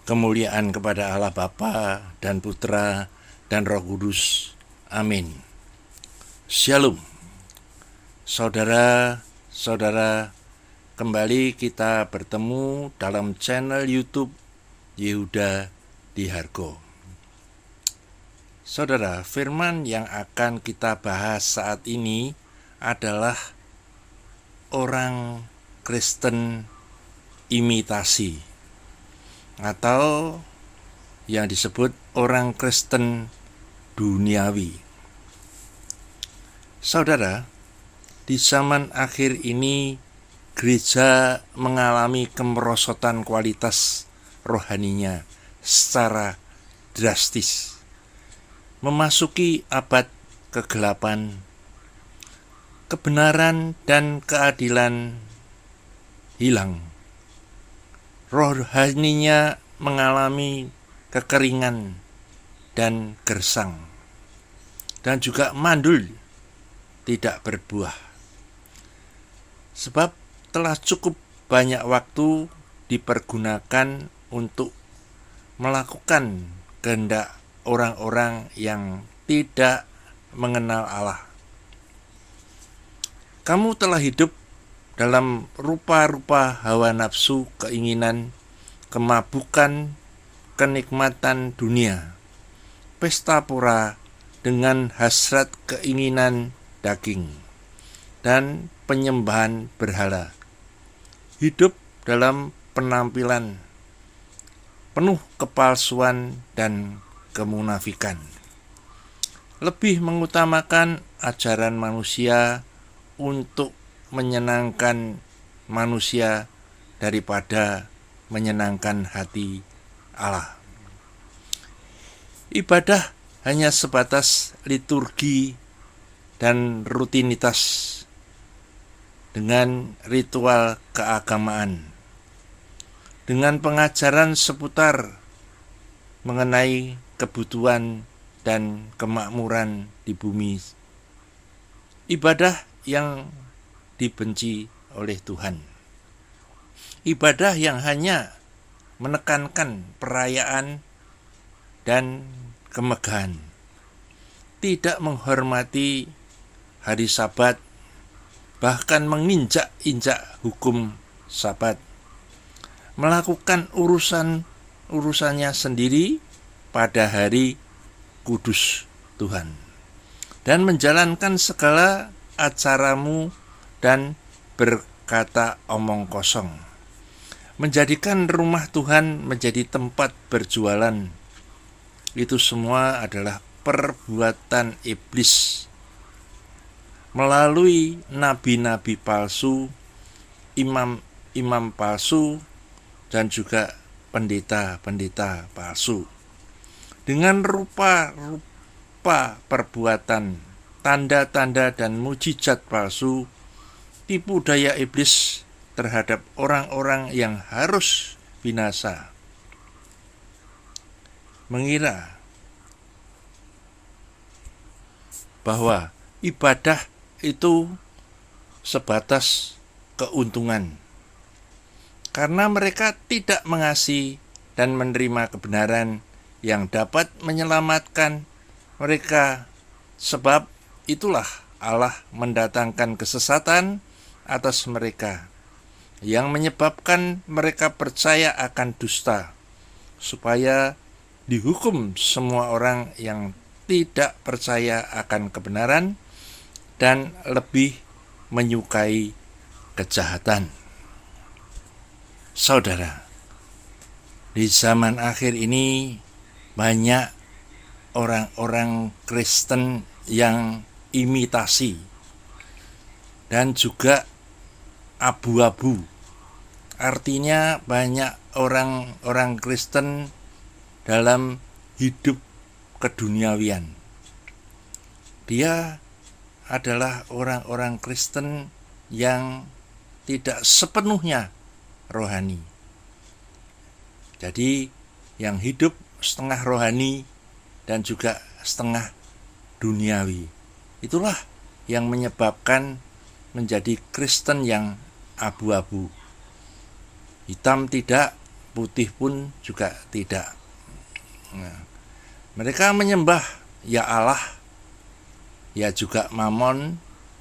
Kemuliaan kepada Allah Bapa dan Putra dan Roh Kudus. Amin. Shalom. Saudara-saudara, kembali kita bertemu dalam channel YouTube Yehuda Dihargo. Saudara, firman yang akan kita bahas saat ini adalah orang Kristen imitasi, atau yang disebut orang Kristen duniawi. Saudara, di zaman akhir ini gereja mengalami kemerosotan kualitas rohaninya secara drastis. Memasuki abad kegelapan, kebenaran dan keadilan hilang. Rohaninya mengalami kekeringan dan gersang, dan juga mandul, tidak berbuah. Sebab telah cukup banyak waktu dipergunakan untuk melakukan kehendak orang-orang yang tidak mengenal Allah. Kamu telah hidup dalam rupa-rupa hawa nafsu, keinginan, kemabukan, kenikmatan dunia, pesta pora dengan hasrat keinginan daging, dan penyembahan berhala. Hidup dalam penampilan penuh kepalsuan dan kemunafikan. Lebih mengutamakan ajaran manusia untuk menyenangkan manusia daripada menyenangkan hati Allah. Ibadah hanya sebatas liturgi dan rutinitas dengan ritual keagamaan, dengan pengajaran seputar mengenai kebutuhan dan kemakmuran di bumi. Ibadah yang dibenci oleh Tuhan. Ibadah yang hanya menekankan perayaan dan kemegahan, tidak menghormati hari Sabat, bahkan menginjak-injak hukum Sabat, melakukan urusannya sendiri pada hari kudus Tuhan, dan menjalankan segala acaramu dan berkata omong kosong, menjadikan rumah Tuhan menjadi tempat berjualan. Itu semua adalah perbuatan iblis melalui nabi-nabi palsu, imam-imam palsu, dan juga pendeta-pendeta palsu. Dengan rupa-rupa perbuatan, tanda-tanda dan mujizat palsu, tipu daya iblis terhadap orang-orang yang harus binasa, mengira bahwa ibadah itu sebatas keuntungan, karena mereka tidak mengasihi dan menerima kebenaran yang dapat menyelamatkan mereka. Sebab itulah Allah mendatangkan kesesatan atas mereka, yang menyebabkan mereka percaya akan dusta, supaya dihukum semua orang yang tidak percaya akan kebenaran dan lebih menyukai kejahatan. Saudara, di zaman akhir ini banyak orang-orang Kristen yang imitasi dan juga abu-abu. Artinya banyak orang-orang Kristen dalam hidup keduniawian. Dia adalah orang-orang Kristen yang tidak sepenuhnya rohani. Jadi yang hidup setengah rohani dan juga setengah duniawi. Itulah yang menyebabkan menjadi Kristen yang abu-abu. Hitam tidak, putih pun juga tidak. Nah, mereka menyembah ya Allah, ya juga Mamon,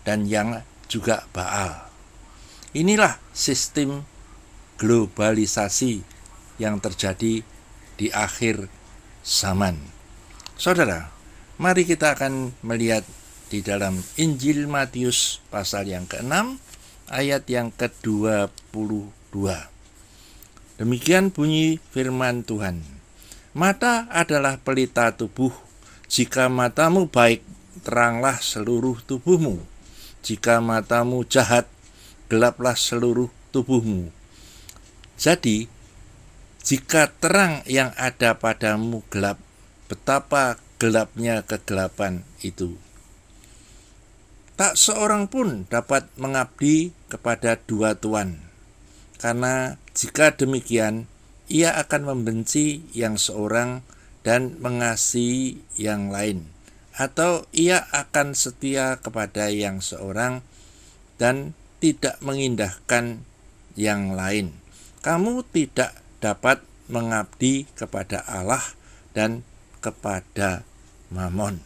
dan yang juga Baal. Inilah sistem globalisasi yang terjadi di akhir zaman. Saudara, mari kita akan melihat di dalam Injil Matius pasal yang ke-6 ayat yang ke-22. Demikian bunyi firman Tuhan. Mata adalah pelita tubuh. Jika matamu baik, teranglah seluruh tubuhmu. Jika matamu jahat, gelaplah seluruh tubuhmu. Jadi, jika terang yang ada padamu gelap, betapa gelapnya kegelapan itu. Tak seorang pun dapat mengabdi kepada dua tuan, karena jika demikian, ia akan membenci yang seorang dan mengasihi yang lain, atau ia akan setia kepada yang seorang dan tidak mengindahkan yang lain. Kamu tidak dapat mengabdi kepada Allah dan kepada Mamon.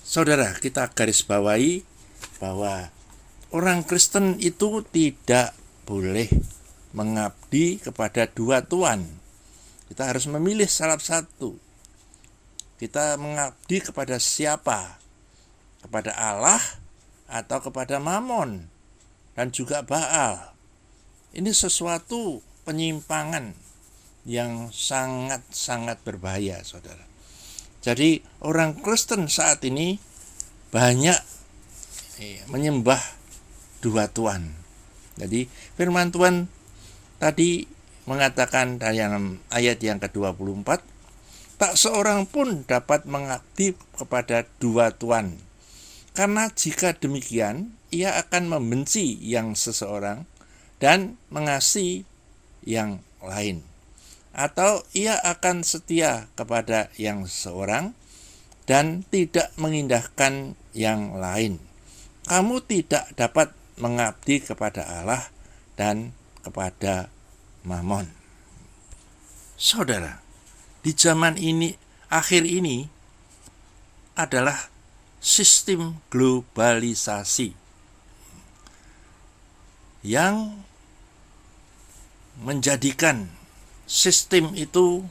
Saudara, kita garis bawahi bahwa orang Kristen itu tidak boleh mengabdi kepada dua tuan. Kita harus memilih salah satu. Kita mengabdi kepada siapa? Kepada Allah atau kepada Mamon dan juga Baal. Ini sesuatu penyimpangan yang sangat-sangat berbahaya, saudara. Jadi orang Kristen saat ini banyak menyembah dua tuan. Jadi firman Tuhan tadi mengatakan dalam ayat yang ke-24, tak seorang pun dapat mengabdi kepada dua tuan. Karena jika demikian, ia akan membenci yang seseorang dan mengasihi yang lain. Atau ia akan setia kepada yang seorang dan tidak mengindahkan yang lain. Kamu tidak dapat mengabdi kepada Allah dan kepada Mamon. Saudara, di zaman ini, akhir ini adalah sistem globalisasi yang menjadikan sistem itu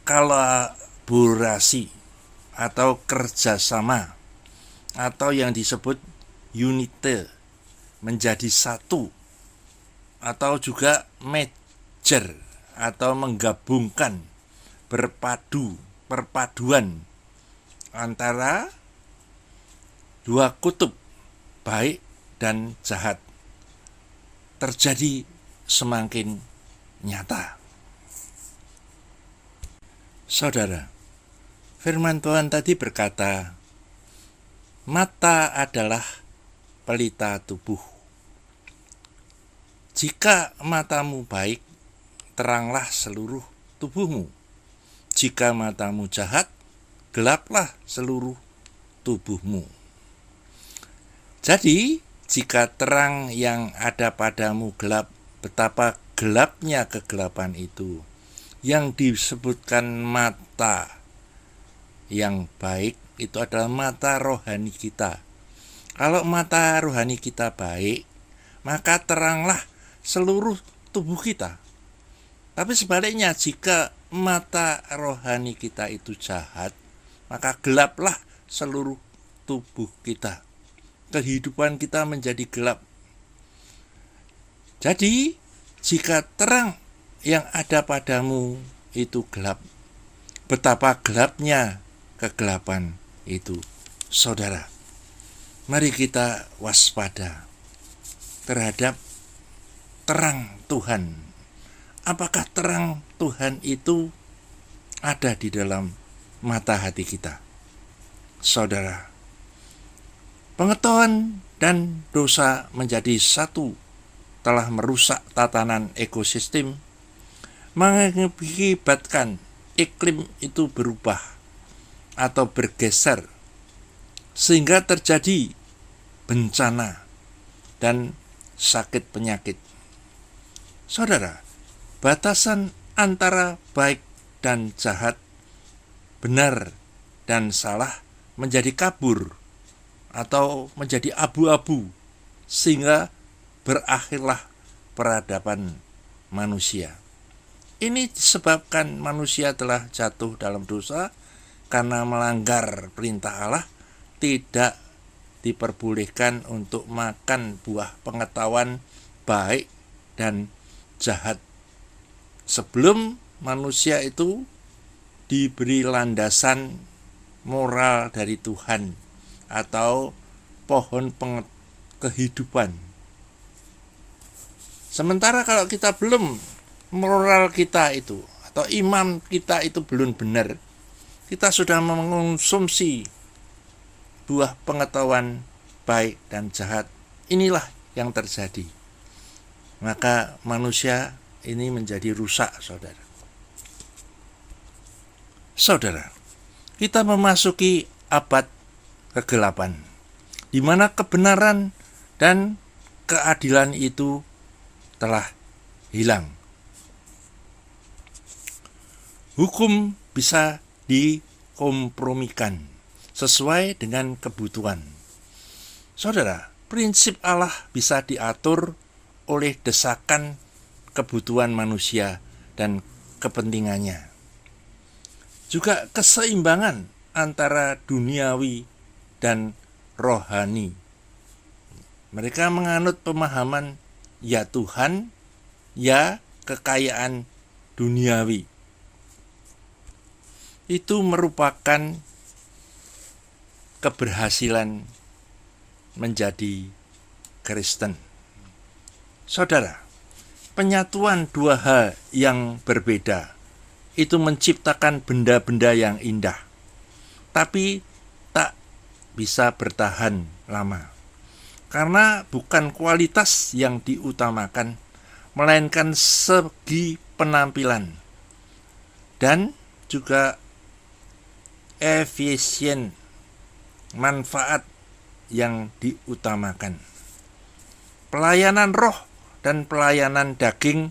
kolaborasi atau kerjasama atau yang disebut unite, menjadi satu, atau juga merger atau menggabungkan, perpaduan antara dua kutub baik dan jahat terjadi semakin nyata. Saudara, firman Tuhan tadi berkata, mata adalah pelita tubuh. Jika matamu baik, teranglah seluruh tubuhmu. Jika matamu jahat, gelaplah seluruh tubuhmu. Jadi, jika terang yang ada padamu gelap, betapa gelapnya kegelapan itu. Yang disebutkan mata yang baik itu adalah mata rohani kita. Kalau mata rohani kita baik, maka teranglah seluruh tubuh kita. Tapi sebaliknya, jika mata rohani kita itu jahat, maka gelaplah seluruh tubuh kita. Kehidupan kita menjadi gelap. Jadi, jika terang yang ada padamu itu gelap, betapa gelapnya kegelapan itu. Saudara, mari kita waspada terhadap terang Tuhan. Apakah terang Tuhan itu ada di dalam mata hati kita? Saudara, pengetahuan dan dosa menjadi satu telah merusak tatanan ekosistem, mengakibatkan iklim itu berubah atau bergeser, sehingga terjadi bencana dan sakit penyakit. Saudara, batasan antara baik dan jahat, benar dan salah menjadi kabur atau menjadi abu-abu, sehingga berakhirlah peradaban manusia. Ini disebabkan manusia telah jatuh dalam dosa karena melanggar perintah Allah, tidak diperbolehkan untuk makan buah pengetahuan baik dan jahat. Sebelum manusia itu diberi landasan moral dari Tuhan atau pohon kehidupan. Sementara kalau kita belum, moral kita itu atau iman kita itu belum benar, kita sudah mengonsumsi buah pengetahuan baik dan jahat, inilah yang terjadi. Maka manusia ini menjadi rusak, saudara. Saudara, kita memasuki abad kegelapan, di mana kebenaran dan keadilan itu telah hilang. Hukum bisa dikompromikan sesuai dengan kebutuhan. Saudara, prinsip Allah bisa diatur oleh desakan kebutuhan manusia dan kepentingannya. Juga keseimbangan antara duniawi dan rohani. Mereka menganut pemahaman ya Tuhan, ya kekayaan duniawi. Itu merupakan keberhasilan menjadi Kristen. Saudara, penyatuan dua hal yang berbeda itu menciptakan benda-benda yang indah, tapi tak bisa bertahan lama. Karena bukan kualitas yang diutamakan, melainkan segi penampilan dan juga efisien manfaat yang diutamakan. Pelayanan roh dan pelayanan daging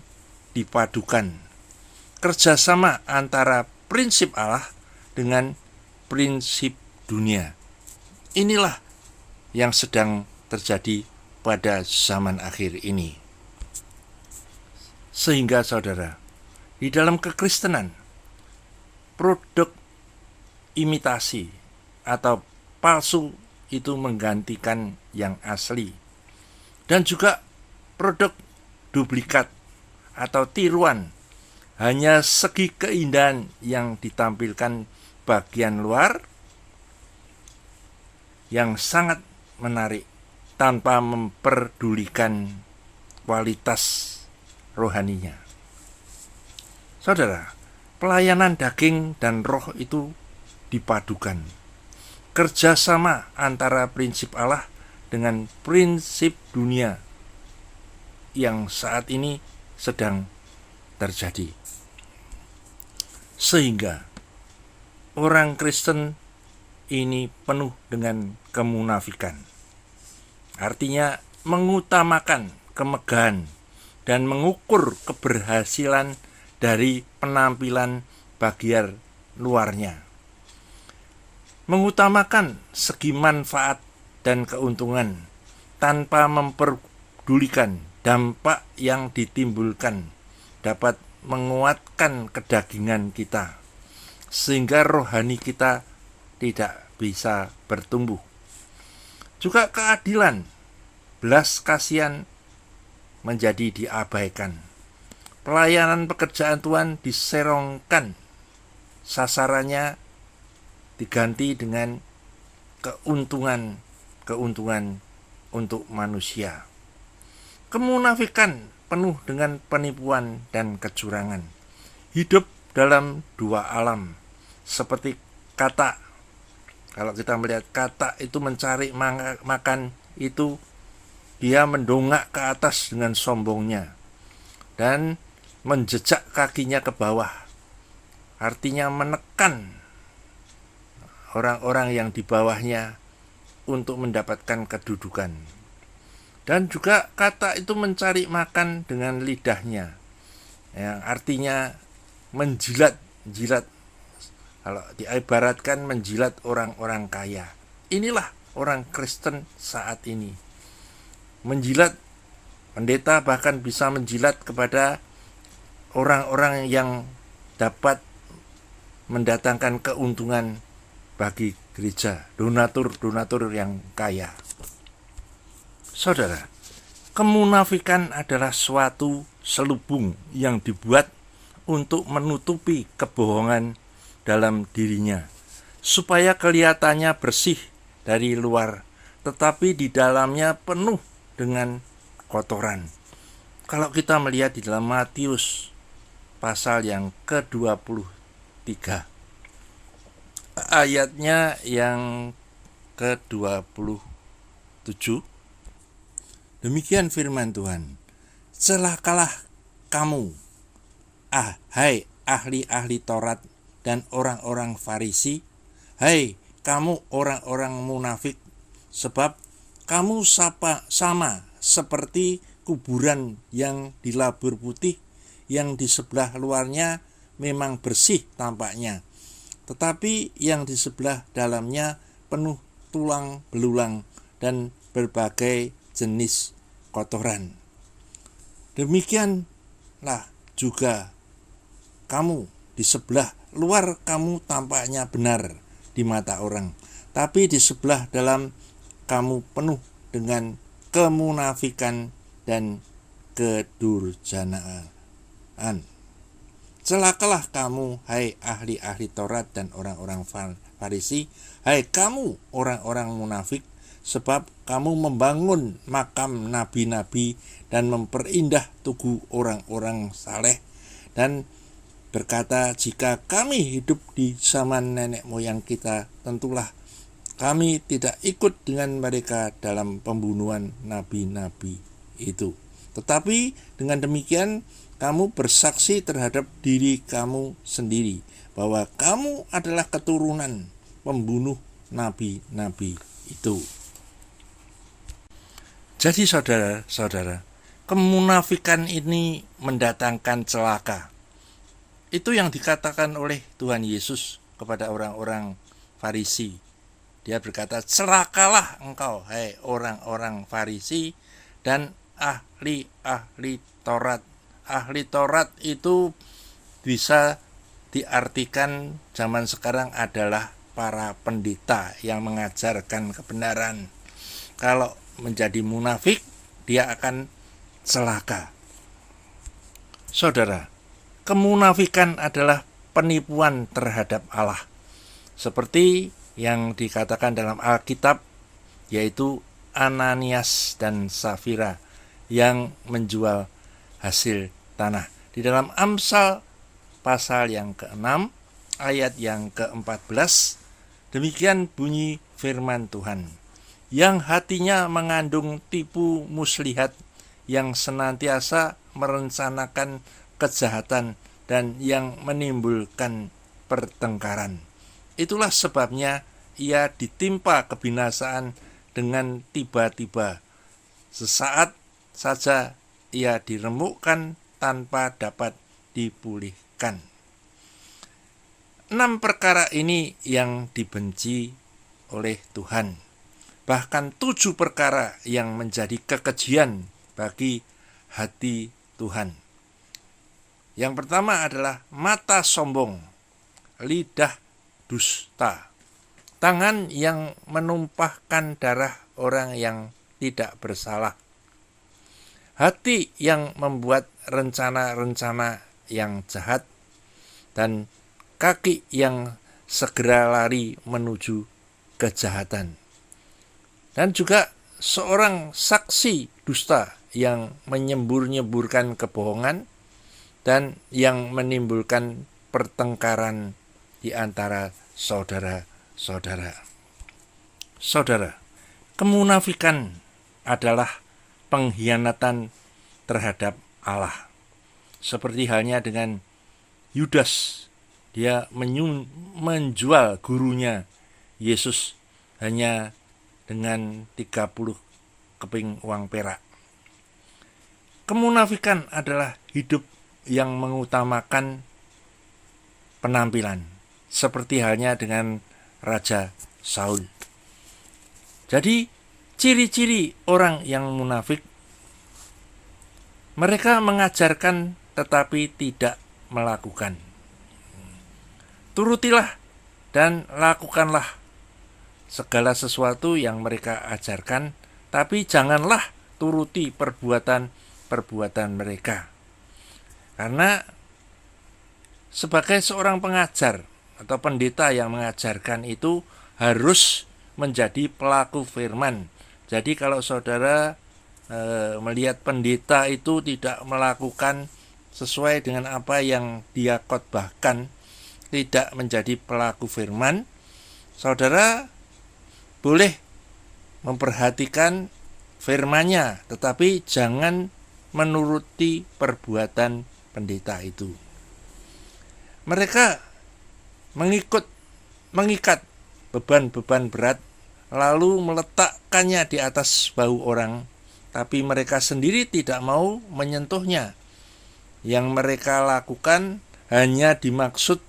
dipadukan. Kerjasama antara prinsip Allah dengan prinsip dunia. Inilah yang sedang terjadi pada zaman akhir ini. Sehingga saudara, di dalam kekristenan, produk imitasi atau palsu itu menggantikan yang asli, dan juga produk duplikat atau tiruan hanya segi keindahan yang ditampilkan bagian luar yang sangat menarik tanpa memperdulikan kualitas rohaninya. Saudara, pelayanan daging dan roh itu dipadukan. Kerjasama antara prinsip Allah dengan prinsip dunia yang saat ini sedang terjadi. Sehingga orang Kristen ini penuh dengan kemunafikan. Artinya mengutamakan kemegahan dan mengukur keberhasilan dari penampilan bagian luarnya. Mengutamakan segi manfaat dan keuntungan tanpa memperdulikan dampak yang ditimbulkan dapat menguatkan kedagingan kita, sehingga rohani kita tidak bisa bertumbuh. Juga keadilan, belas kasihan menjadi diabaikan. Pelayanan pekerjaan Tuhan diserongkan, sasarannya diganti dengan keuntungan untuk manusia. Kemunafikan penuh dengan penipuan dan kecurangan. Hidup dalam dua alam, seperti kata. Kalau kita melihat kata itu mencari makan, itu dia mendongak ke atas dengan sombongnya dan menjejak kakinya ke bawah. Artinya menekan orang-orang yang di bawahnya untuk mendapatkan kedudukan. Dan juga kata itu mencari makan dengan lidahnya, yang artinya menjilat-jilat. Kalau diibaratkan menjilat orang-orang kaya. Inilah orang Kristen saat ini. Menjilat, pendeta bahkan bisa menjilat kepada orang-orang yang dapat mendatangkan keuntungan bagi gereja, donatur-donatur yang kaya. Saudara, kemunafikan adalah suatu selubung yang dibuat untuk menutupi kebohongan dalam dirinya, supaya kelihatannya bersih dari luar, tetapi di dalamnya penuh dengan kotoran. Kalau kita melihat di dalam Matius pasal yang ke-23, ayatnya yang ke-27, demikian firman Tuhan, celakalah kamu, hai ahli-ahli Taurat dan orang-orang Farisi, hai kamu orang-orang munafik, sebab kamu sama seperti kuburan yang dilabur putih, yang di sebelah luarnya memang bersih tampaknya, tetapi yang di sebelah dalamnya penuh tulang belulang dan berbagai jenis kotoran. Demikianlah juga kamu, di sebelah luar kamu tampaknya benar di mata orang, tapi di sebelah dalam kamu penuh dengan kemunafikan dan kedurjanaan. Celakalah kamu, hai ahli-ahli Taurat dan orang-orang Farisi, hai kamu orang-orang munafik, sebab kamu membangun makam nabi-nabi dan memperindah tugu orang-orang saleh, dan berkata, jika kami hidup di zaman nenek moyang kita, tentulah kami tidak ikut dengan mereka dalam pembunuhan nabi-nabi itu. Tetapi dengan demikian kamu bersaksi terhadap diri kamu sendiri bahwa kamu adalah keturunan pembunuh nabi-nabi itu. Jadi saudara-saudara, kemunafikan ini mendatangkan celaka. Itu yang dikatakan oleh Tuhan Yesus kepada orang-orang Farisi. Dia berkata, celakalah engkau, hai orang-orang Farisi dan ahli-ahli Taurat. Ahli Taurat itu bisa diartikan zaman sekarang adalah para pendeta yang mengajarkan kebenaran. Kalau menjadi munafik, dia akan celaka. Saudara, kemunafikan adalah penipuan terhadap Allah, seperti yang dikatakan dalam Alkitab, yaitu Ananias dan Safira yang menjual hasil tanah. Di dalam Amsal pasal yang ke-6 ayat yang ke-14, demikian bunyi firman Tuhan, yang hatinya mengandung tipu muslihat, yang senantiasa merencanakan kejahatan dan yang menimbulkan pertengkaran. Itulah sebabnya ia ditimpa kebinasaan dengan tiba-tiba. Sesaat saja ia diremukkan tanpa dapat dipulihkan. 6 perkara ini yang dibenci oleh Tuhan. Bahkan 7 perkara yang menjadi kekejian bagi hati Tuhan. Yang pertama adalah mata sombong, lidah dusta, tangan yang menumpahkan darah orang yang tidak bersalah, hati yang membuat rencana-rencana yang jahat, dan kaki yang segera lari menuju kejahatan. Dan juga seorang saksi dusta yang menyembur-nyeburkan kebohongan dan yang menimbulkan pertengkaran di antara saudara-saudara. Saudara, kemunafikan adalah pengkhianatan terhadap Allah. Seperti halnya dengan Yudas, dia menjual gurunya Yesus hanya dengan 30 keping uang perak. Kemunafikan adalah hidup yang mengutamakan penampilan, seperti halnya dengan Raja Saul. Jadi, ciri-ciri orang yang munafik, mereka mengajarkan tetapi tidak melakukan. Turutilah dan lakukanlah segala sesuatu yang mereka ajarkan, tapi janganlah turuti perbuatan mereka. Karena sebagai seorang pengajar atau pendeta yang mengajarkan itu harus menjadi pelaku firman. Jadi kalau saudara melihat pendeta itu tidak melakukan sesuai dengan apa yang dia khotbahkan, tidak menjadi pelaku firman, saudara boleh memperhatikan firman-Nya, tetapi jangan menuruti perbuatan pendeta itu. Mereka mengikat beban-beban berat, lalu meletakkannya di atas bahu orang, tapi mereka sendiri tidak mau menyentuhnya. Yang mereka lakukan hanya dimaksud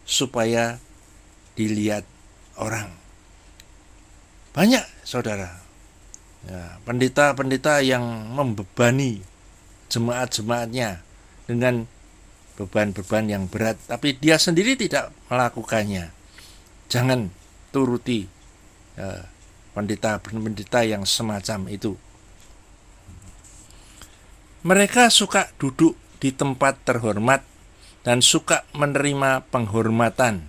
supaya dilihat orang. Banyak saudara, pendeta-pendeta yang membebani jemaat-jemaatnya dengan beban-beban yang berat, tapi dia sendiri tidak melakukannya. Jangan turuti pendeta-pendeta yang semacam itu. Mereka suka duduk di tempat terhormat dan suka menerima penghormatan,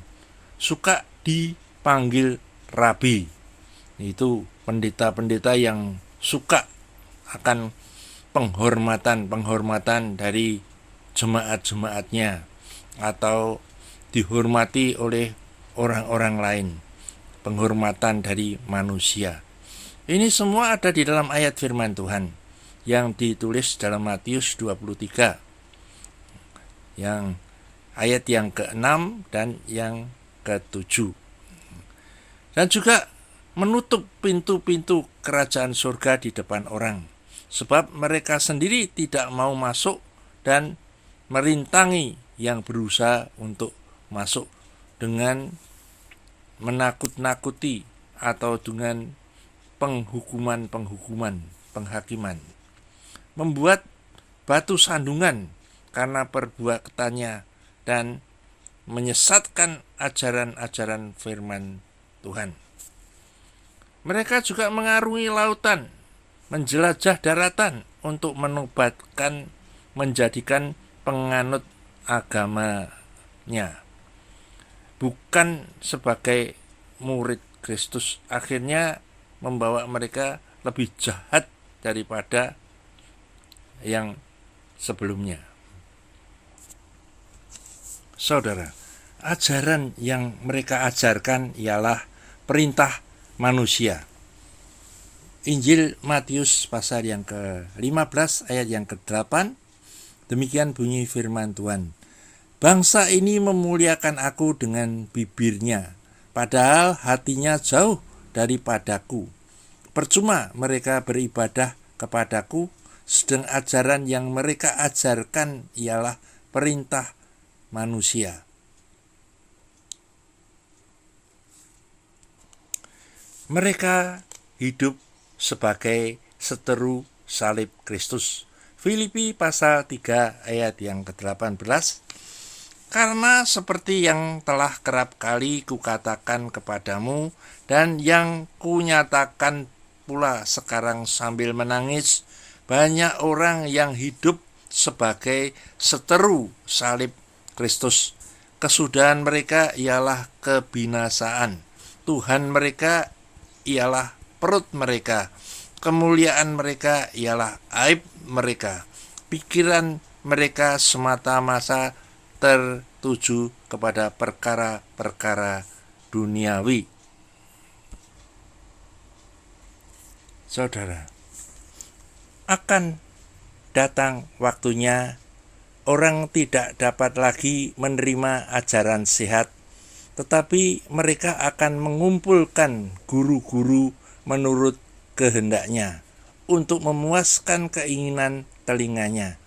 suka dipanggil rabi. Itu pendeta-pendeta yang suka akan penghormatan dari jemaat-jemaatnya atau dihormati oleh orang-orang lain, penghormatan dari manusia. Ini semua ada di dalam ayat firman Tuhan yang ditulis dalam Matius 23, yang ayat yang ke-6 dan yang ke-7. Dan juga menutup pintu-pintu kerajaan surga di depan orang, sebab mereka sendiri tidak mau masuk dan merintangi yang berusaha untuk masuk dengan menakut-nakuti atau dengan penghakiman, membuat batu sandungan karena perbuatannya dan menyesatkan ajaran-ajaran firman Tuhan. Mereka juga mengarungi lautan, menjelajah daratan untuk menobatkan, menjadikan penganut agamanya, bukan sebagai murid Kristus. Akhirnya membawa mereka lebih jahat daripada yang sebelumnya. Saudara, ajaran yang mereka ajarkan ialah perintah manusia. Injil Matius pasal yang ke-15 ayat yang ke-8, demikian bunyi firman Tuhan. Bangsa ini memuliakan aku dengan bibirnya, padahal hatinya jauh daripadaku. Percuma mereka beribadah kepadaku, sedang ajaran yang mereka ajarkan ialah perintah manusia. Mereka hidup sebagai seteru salib Kristus. Filipi pasal 3 ayat yang ke-18. Karena seperti yang telah kerap kali kukatakan kepadamu dan yang kunyatakan pula sekarang sambil menangis, banyak orang yang hidup sebagai seteru salib Kristus. Kesudahan mereka ialah kebinasaan. Tuhan mereka ialah perut mereka. Kemuliaan mereka ialah aib mereka. Pikiran mereka semata-mata tertuju kepada perkara-perkara duniawi. Saudara, akan datang waktunya orang tidak dapat lagi menerima ajaran sehat, tetapi mereka akan mengumpulkan guru-guru menurut kehendaknya. untuk memuaskan keinginan telinganya.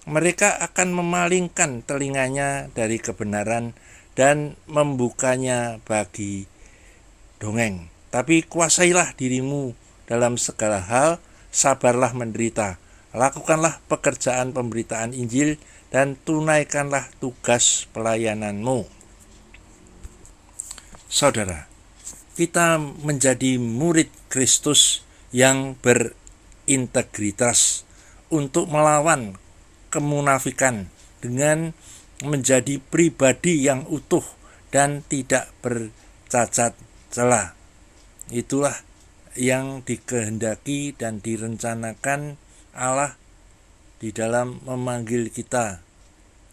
Mereka akan memalingkan telinganya dari kebenaran dan membukanya bagi dongeng. Tapi kuasailah dirimu dalam segala hal, sabarlah menderita. Lakukanlah pekerjaan pemberitaan Injil dan tunaikanlah tugas pelayananmu. Saudara, kita menjadi murid Kristus yang berintegritas untuk melawan kemunafikan dengan menjadi pribadi yang utuh dan tidak bercacat celah. Itulah yang dikehendaki dan direncanakan Allah di dalam memanggil kita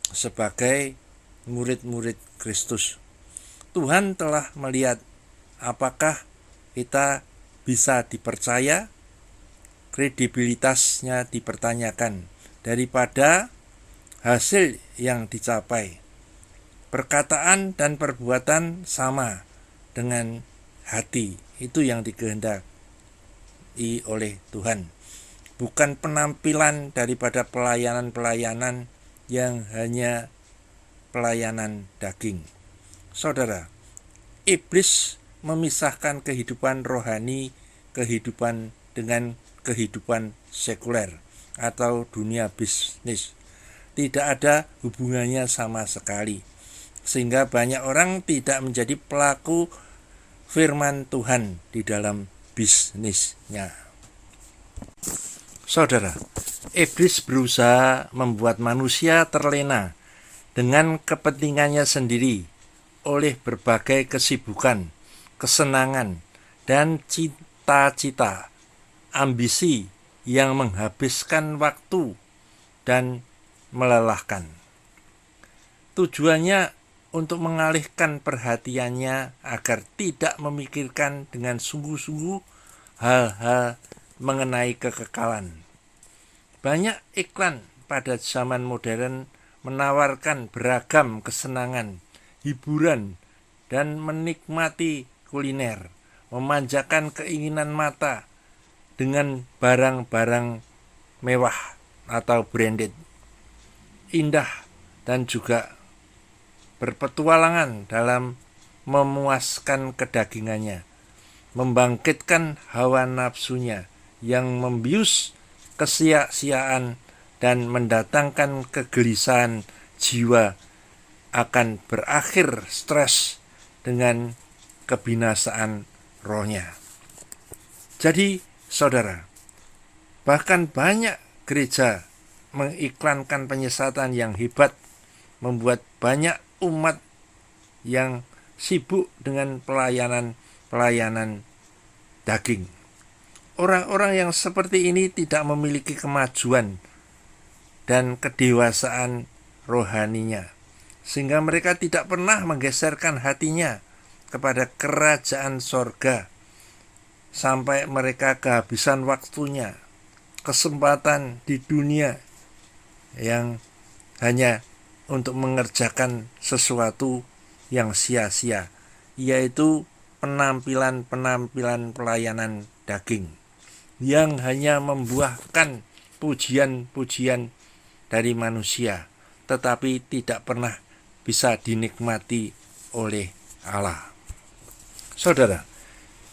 sebagai murid-murid Kristus. Tuhan telah melihat apakah kita bisa dipercaya, kredibilitasnya dipertanyakan daripada hasil yang dicapai. Perkataan dan perbuatan sama dengan hati, itu yang dikehendaki oleh Tuhan. Bukan penampilan daripada pelayanan-pelayanan yang hanya pelayanan daging. Saudara, iblis memisahkan kehidupan rohani, kehidupan dengan kehidupan sekuler atau dunia bisnis. Tidak ada hubungannya sama sekali. Sehingga banyak orang tidak menjadi pelaku firman Tuhan di dalam bisnisnya. Saudara, iblis berusaha membuat manusia terlena dengan kepentingannya sendiri oleh berbagai kesibukan, kesenangan, dan cita-cita, ambisi yang menghabiskan waktu dan melelahkan. Tujuannya untuk mengalihkan perhatiannya agar tidak memikirkan dengan sungguh-sungguh hal-hal mengenai kekekalan. Banyak iklan pada zaman modern menawarkan beragam kesenangan, hiburan, dan menikmati kuliner, memanjakan keinginan mata dengan barang-barang mewah atau branded, indah, dan juga berpetualangan dalam memuaskan kedagingannya, membangkitkan hawa nafsunya yang membius kesia-siaan dan mendatangkan kegelisahan jiwa, akan berakhir stres dengan kebinasaan rohnya. Jadi, saudara, bahkan banyak gereja mengiklankan penyesatan yang hebat, membuat banyak umat yang sibuk dengan pelayanan daging. Orang-orang yang seperti ini tidak memiliki kemajuan dan kedewasaan rohaninya, sehingga mereka tidak pernah menggeserkan hatinya kepada kerajaan sorga sampai mereka kehabisan waktunya, kesempatan di dunia yang hanya untuk mengerjakan sesuatu yang sia-sia, yaitu penampilan pelayanan daging yang hanya membuahkan pujian-pujian dari manusia, tetapi tidak pernah bisa dinikmati oleh Allah. Saudara,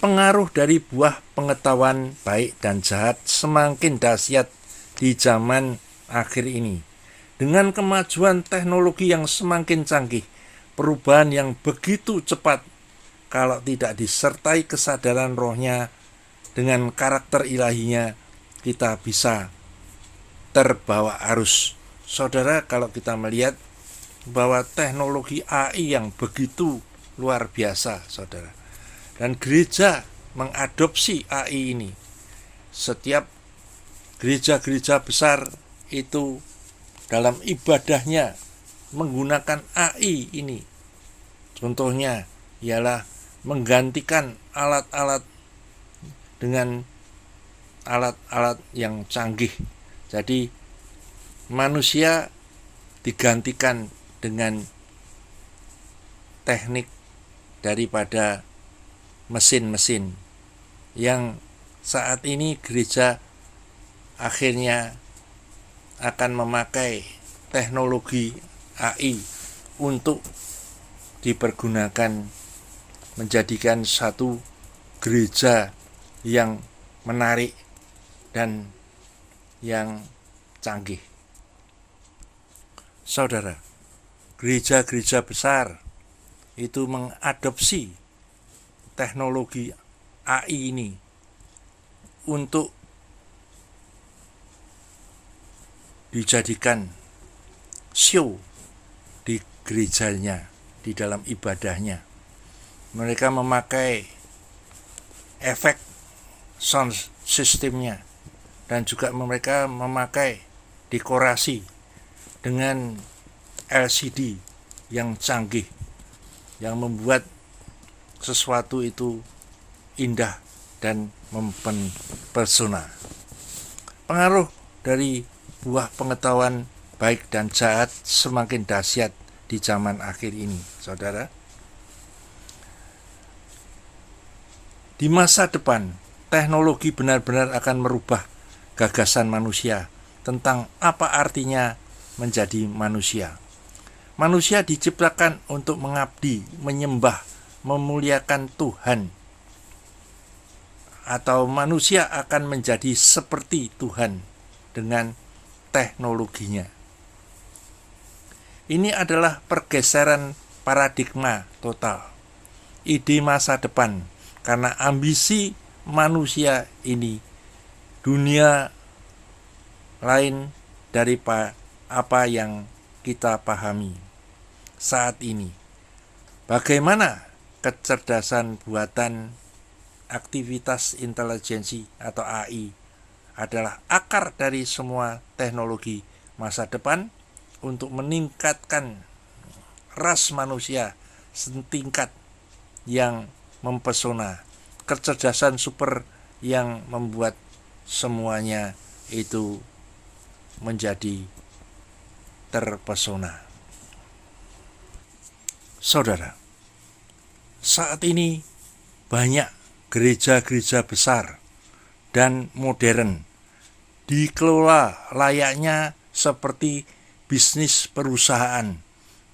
pengaruh dari buah pengetahuan baik dan jahat semakin dahsyat di zaman akhir ini. Dengan kemajuan teknologi yang semakin canggih, perubahan yang begitu cepat, kalau tidak disertai kesadaran rohnya dengan karakter ilahinya, kita bisa terbawa arus. Saudara, kalau kita melihat bahwa teknologi AI yang begitu luar biasa, saudara, dan gereja mengadopsi AI ini, setiap gereja-gereja besar itu dalam ibadahnya menggunakan AI ini. Contohnya ialah menggantikan alat-alat dengan alat-alat yang canggih. Jadi manusia digantikan dengan teknik daripada mesin-mesin yang saat ini gereja akhirnya akan memakai teknologi AI untuk dipergunakan menjadikan satu gereja yang menarik dan yang canggih. Saudara, gereja-gereja besar itu mengadopsi teknologi AI ini untuk dijadikan show di gerejanya, di dalam ibadahnya. Mereka memakai efek sound systemnya, dan juga mereka memakai dekorasi dengan LCD yang canggih, yang membuat sesuatu itu indah dan mempesona. Pengaruh dari buah pengetahuan baik dan jahat semakin dahsyat di zaman akhir ini, saudara. Di masa depan, teknologi benar-benar akan merubah gagasan manusia tentang apa artinya menjadi manusia. Manusia diciptakan untuk mengabdi, menyembah, memuliakan Tuhan. Atau manusia akan menjadi seperti Tuhan dengan teknologinya. Ini adalah pergeseran paradigma total. Ide masa depan, karena ambisi manusia ini dunia lain dari apa yang kita pahami saat ini. Bagaimana kecerdasan buatan, aktivitas intelijensi atau AI adalah akar dari semua teknologi masa depan untuk meningkatkan ras manusia setingkat yang mempesona, kecerdasan super yang membuat semuanya itu menjadi terpesona. Saudara, saat ini banyak gereja-gereja besar dan modern dikelola layaknya seperti bisnis perusahaan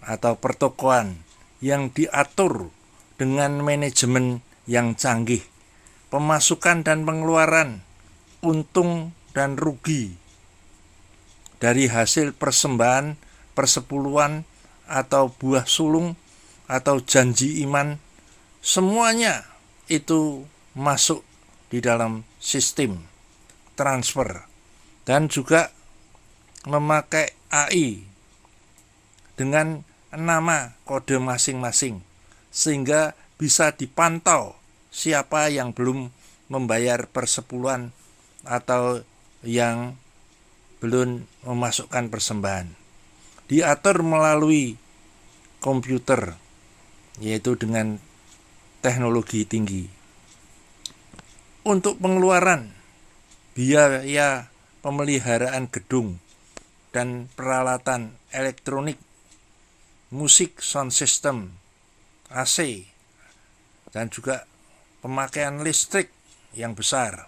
atau pertokoan yang diatur dengan manajemen yang canggih, pemasukan dan pengeluaran, untung dan rugi dari hasil persembahan, persepuluhan, atau buah sulung, atau janji iman, semuanya itu masuk di dalam sistem transfer dan juga memakai AI dengan nama kode masing-masing, sehingga bisa dipantau siapa yang belum membayar persepuluhan atau yang belum memasukkan persembahan. Diatur melalui komputer, yaitu dengan teknologi tinggi. Untuk pengeluaran biaya pemeliharaan gedung dan peralatan elektronik, musik sound system, AC, dan juga pemakaian listrik yang besar,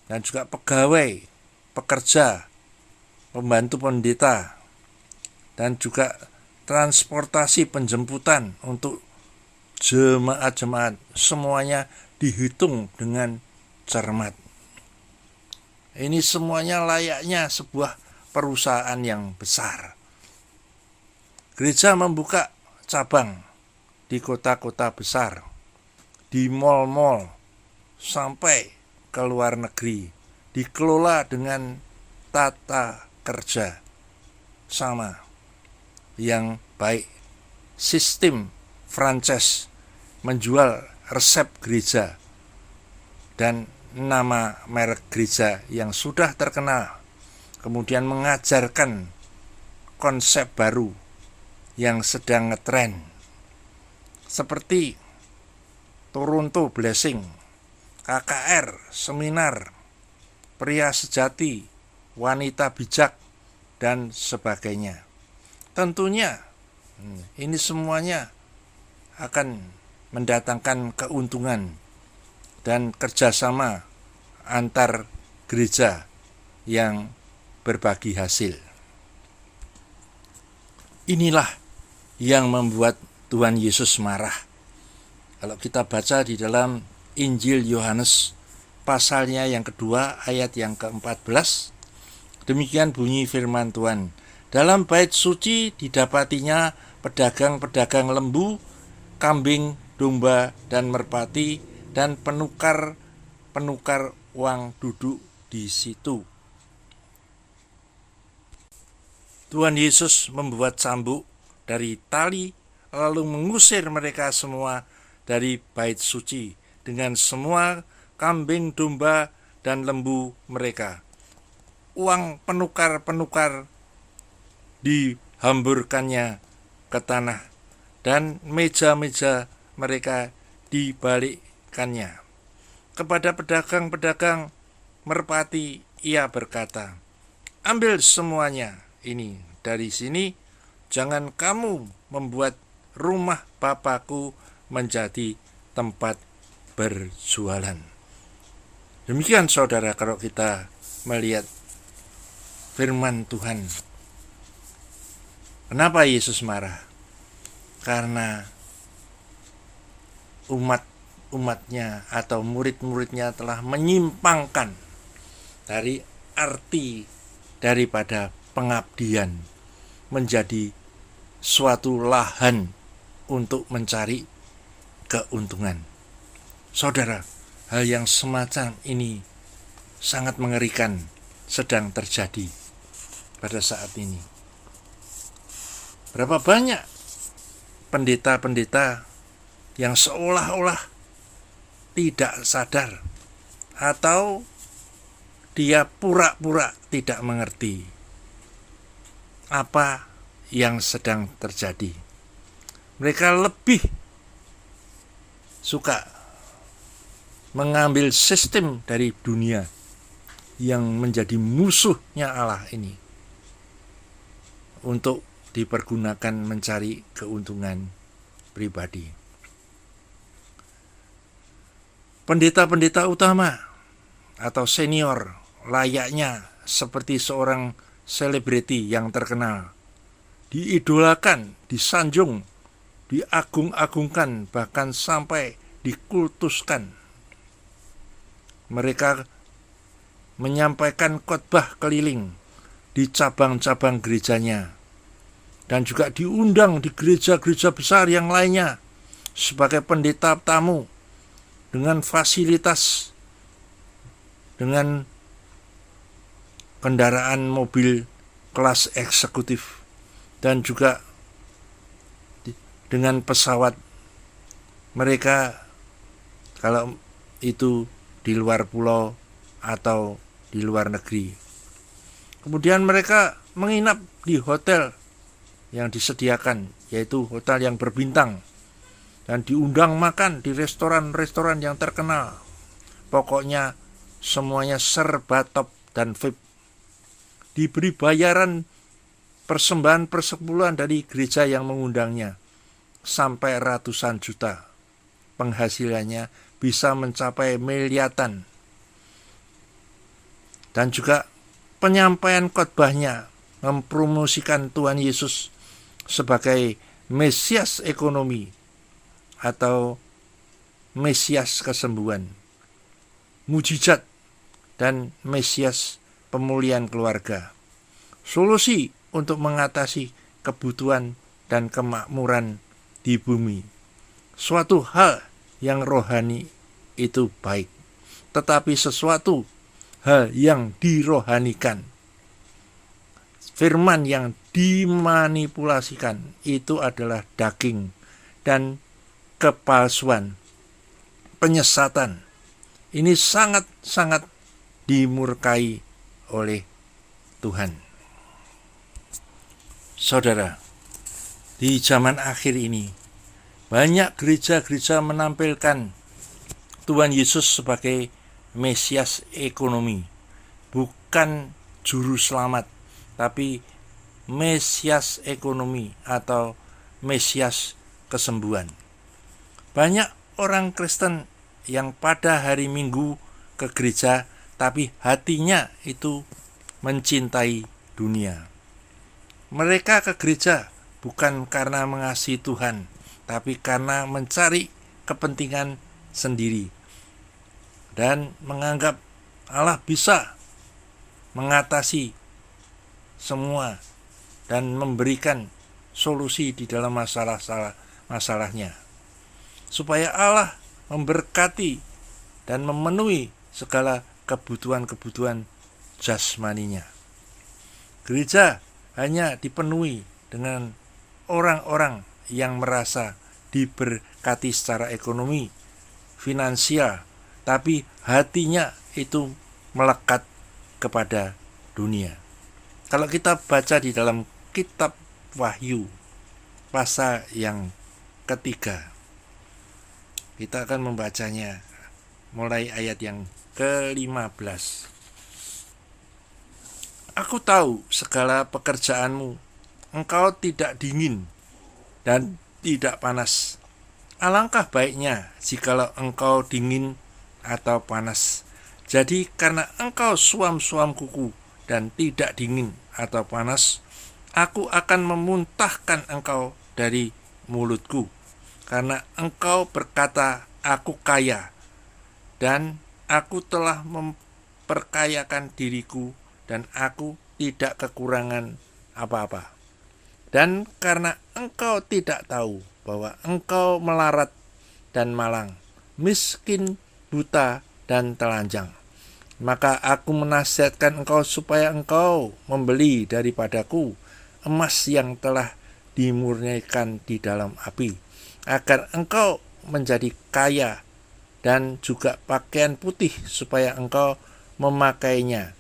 dan juga pegawai, pekerja, pembantu pendeta, dan juga transportasi penjemputan untuk jemaat-jemaat, semuanya dihitung dengan cermat. Ini semuanya layaknya sebuah perusahaan yang besar. Gereja membuka cabang di kota-kota besar, di mal-mal, sampai ke luar negeri, dikelola dengan tata kerja sama yang baik. Sistem franchise menjual resep gereja dan nama merek gereja yang sudah terkenal, kemudian mengajarkan konsep baru yang sedang ngetren, seperti Toronto Blessing, KKR, seminar, pria sejati, wanita bijak, dan sebagainya. Tentunya ini semuanya akan mendatangkan keuntungan dan kerjasama antar gereja yang berbagi hasil. Inilah yang membuat Tuhan Yesus marah. Kalau kita baca di dalam Injil Yohanes pasalnya yang kedua ayat yang ke-14, demikian bunyi firman Tuhan. Dalam bait suci didapatinya pedagang-pedagang lembu, kambing, domba, dan merpati, dan penukar uang duduk di situ. Tuhan Yesus membuat cambuk dari tali, lalu mengusir mereka semua dari bait suci dengan semua kambing, domba, dan lembu mereka. Uang penukar-penukar dihamburkannya ke tanah, dan meja-meja mereka dibalikkannya. Kepada pedagang-pedagang merpati ia berkata, ambil semuanya ini dari sini, jangan kamu membuat rumah Bapakku menjadi tempat berjualan. Demikian saudara, kalau kita melihat firman Tuhan. Kenapa Yesus marah? Karena umatnya atau murid-muridnya telah menyimpangkan dari arti daripada pengabdian menjadi suatu lahan untuk mencari keuntungan. Saudara, hal yang semacam ini sangat mengerikan sedang terjadi pada saat ini. Berapa banyak pendeta-pendeta yang seolah-olah tidak sadar atau dia pura-pura tidak mengerti apa yang sedang terjadi. Mereka lebih suka mengambil sistem dari dunia yang menjadi musuhnya Allah ini untuk dipergunakan mencari keuntungan pribadi. Pendeta-pendeta utama atau senior layaknya seperti seorang selebriti yang terkenal, diidolakan, disanjung, diagung-agungkan, bahkan sampai dikultuskan. Mereka menyampaikan khotbah keliling di cabang-cabang gerejanya dan juga diundang di gereja-gereja besar yang lainnya sebagai pendeta tamu dengan fasilitas, dengan kendaraan mobil kelas eksekutif dan juga dengan pesawat. Mereka kalau itu di luar pulau atau di luar negeri. Kemudian mereka menginap di hotel yang disediakan, yaitu hotel yang berbintang, dan diundang makan di restoran-restoran yang terkenal. Pokoknya semuanya serba top dan VIP. Diberi bayaran persembahan persepuluhan dari gereja yang mengundangnya sampai ratusan juta. Penghasilannya bisa mencapai miliaran. Dan juga penyampaian khotbahnya mempromosikan Tuhan Yesus sebagai Mesias ekonomi atau Mesias kesembuhan, mujizat, dan Mesias pemulihan keluarga, solusi untuk mengatasi kebutuhan dan kemakmuran di bumi. Suatu hal yang rohani itu baik, tetapi sesuatu hal yang dirohanikan, firman yang dimanipulasikan, itu adalah daging dan kepalsuan, penyesatan. Ini sangat-sangat dimurkai oleh Tuhan. Saudara, di zaman akhir ini banyak gereja-gereja menampilkan Tuhan Yesus sebagai Mesias ekonomi, bukan juru selamat, tapi Mesias ekonomi atau Mesias kesembuhan. Banyak orang Kristen yang pada hari Minggu ke gereja, tapi hatinya itu mencintai dunia. Mereka ke gereja bukan karena mengasihi Tuhan, tapi karena mencari kepentingan sendiri dan menganggap Allah bisa mengatasi semua dan memberikan solusi di dalam masalahnya, supaya Allah memberkati dan memenuhi segala kebutuhan-kebutuhan jasmaninya. Gereja hanya dipenuhi dengan orang-orang yang merasa diberkati secara ekonomi, finansial, tapi hatinya itu melekat kepada dunia. Kalau kita baca di dalam kitab Wahyu pasal yang ketiga, kita akan membacanya mulai ayat yang ke-15. Aku tahu segala pekerjaanmu, engkau tidak dingin dan tidak panas. Alangkah baiknya jikalau engkau dingin atau panas. Jadi karena engkau suam-suam kuku dan tidak dingin atau panas, aku akan memuntahkan engkau dari mulutku. Karena engkau berkata, aku kaya, dan aku telah memperkayakan diriku, dan aku tidak kekurangan apa-apa. Dan karena engkau tidak tahu bahwa engkau melarat dan malang, miskin, buta, dan telanjang, maka aku menasihatkan engkau supaya engkau membeli daripadaku emas yang telah dimurnikan di dalam api, agar engkau menjadi kaya, dan juga pakaian putih supaya engkau memakainya,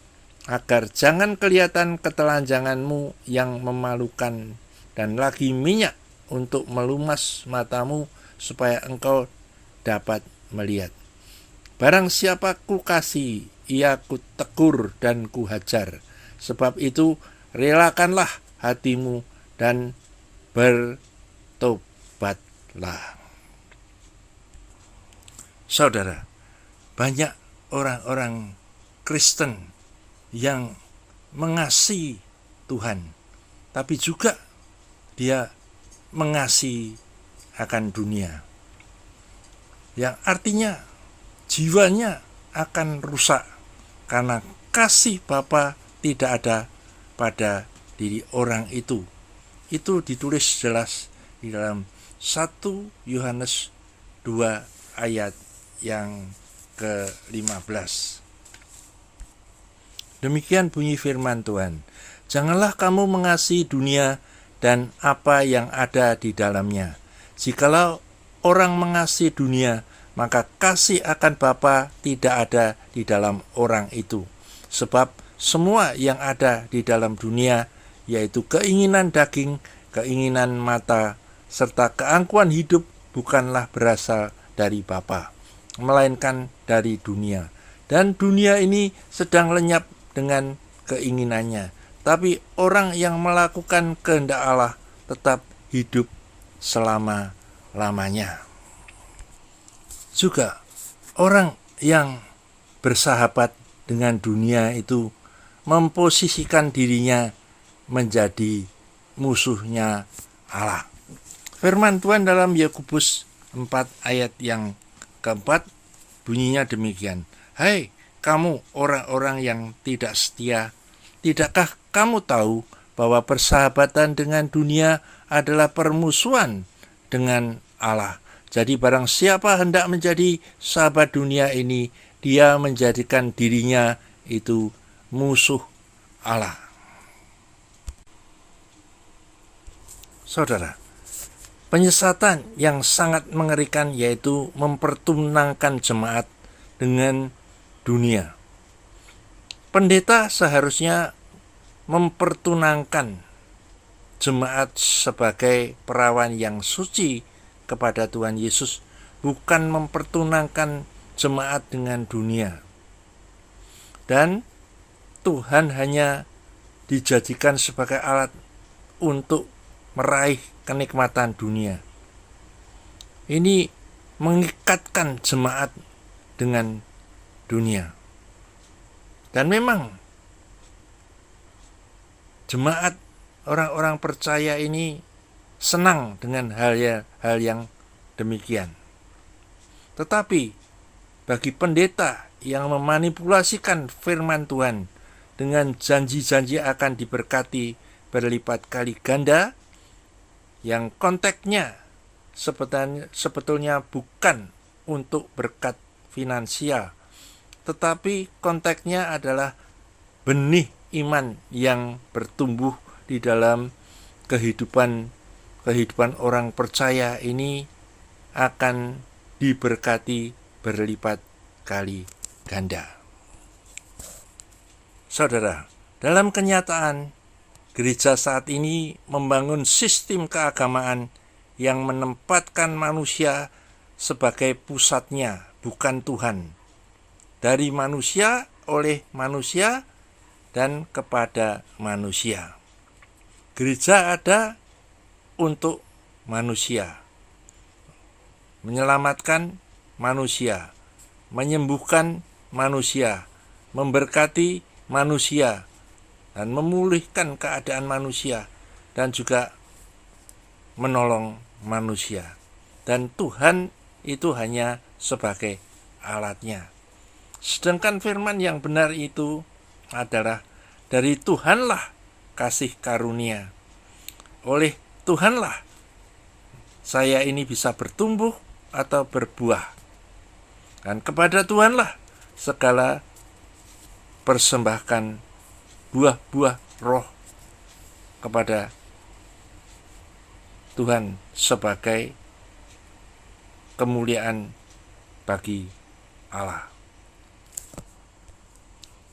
agar jangan kelihatan ketelanjanganmu yang memalukan, dan lagi minyak untuk melumas matamu supaya engkau dapat melihat. Barang siapa ku kasih, ia ku tegur dan ku hajar. Sebab itu relakanlah hatimu dan bertobatlah. Saudara, banyak orang-orang Kristen yang mengasihi Tuhan, tapi juga dia mengasihi akan dunia, yang artinya jiwanya akan rusak karena kasih Bapa tidak ada pada diri orang itu. Itu ditulis jelas di dalam 1 Yohanes 2 ayat yang ke-15. Demikian bunyi firman Tuhan. Janganlah kamu mengasihi dunia dan apa yang ada di dalamnya. Jikalau orang mengasihi dunia, maka kasih akan Bapa tidak ada di dalam orang itu. Sebab semua yang ada di dalam dunia, yaitu keinginan daging, keinginan mata, serta keangkuhan hidup, bukanlah berasal dari Bapa, melainkan dari dunia. Dan dunia ini sedang lenyap dengan keinginannya. Tapi orang yang melakukan kehendak Allah tetap hidup selama-lamanya. Juga orang yang bersahabat dengan dunia itu memposisikan dirinya menjadi musuhnya Allah. Firman Tuhan dalam Yakobus 4 ayat yang keempat bunyinya demikian. Hai kamu orang-orang yang tidak setia, tidakkah kamu tahu bahwa persahabatan dengan dunia adalah permusuhan dengan Allah? Jadi barang siapa hendak menjadi sahabat dunia ini, dia menjadikan dirinya itu musuh Allah. Saudara, penyesatan yang sangat mengerikan yaitu mempertunangkan jemaat dengan dunia. Pendeta seharusnya mempertunangkan jemaat sebagai perawan yang suci kepada Tuhan Yesus, bukan mempertunangkan jemaat dengan dunia. Dan Tuhan hanya dijadikan sebagai alat untuk meraih kenikmatan dunia. Ini mengikatkan jemaat dengan dunia. Dan memang jemaat orang-orang percaya ini senang dengan hal yang demikian. Tetapi bagi pendeta yang memanipulasikan firman Tuhan dengan janji-janji akan diberkati berlipat kali ganda, yang konteksnya sebetulnya bukan untuk berkat finansial, tetapi konteksnya adalah benih iman yang bertumbuh di dalam kehidupan orang percaya ini akan diberkati berlipat kali ganda. Saudara, dalam kenyataan, gereja saat ini membangun sistem keagamaan yang menempatkan manusia sebagai pusatnya, bukan Tuhan. Dari manusia, oleh manusia, dan kepada manusia. Gereja ada untuk manusia, menyelamatkan manusia, menyembuhkan manusia, memberkati manusia, dan memulihkan keadaan manusia, dan juga menolong manusia. Dan Tuhan itu hanya sebagai alatnya. Sedangkan firman yang benar itu adalah dari Tuhanlah kasih karunia. Oleh Tuhanlah saya ini bisa bertumbuh atau berbuah. Dan kepada Tuhanlah segala persembahkan buah-buah roh kepada Tuhan sebagai kemuliaan bagi Allah.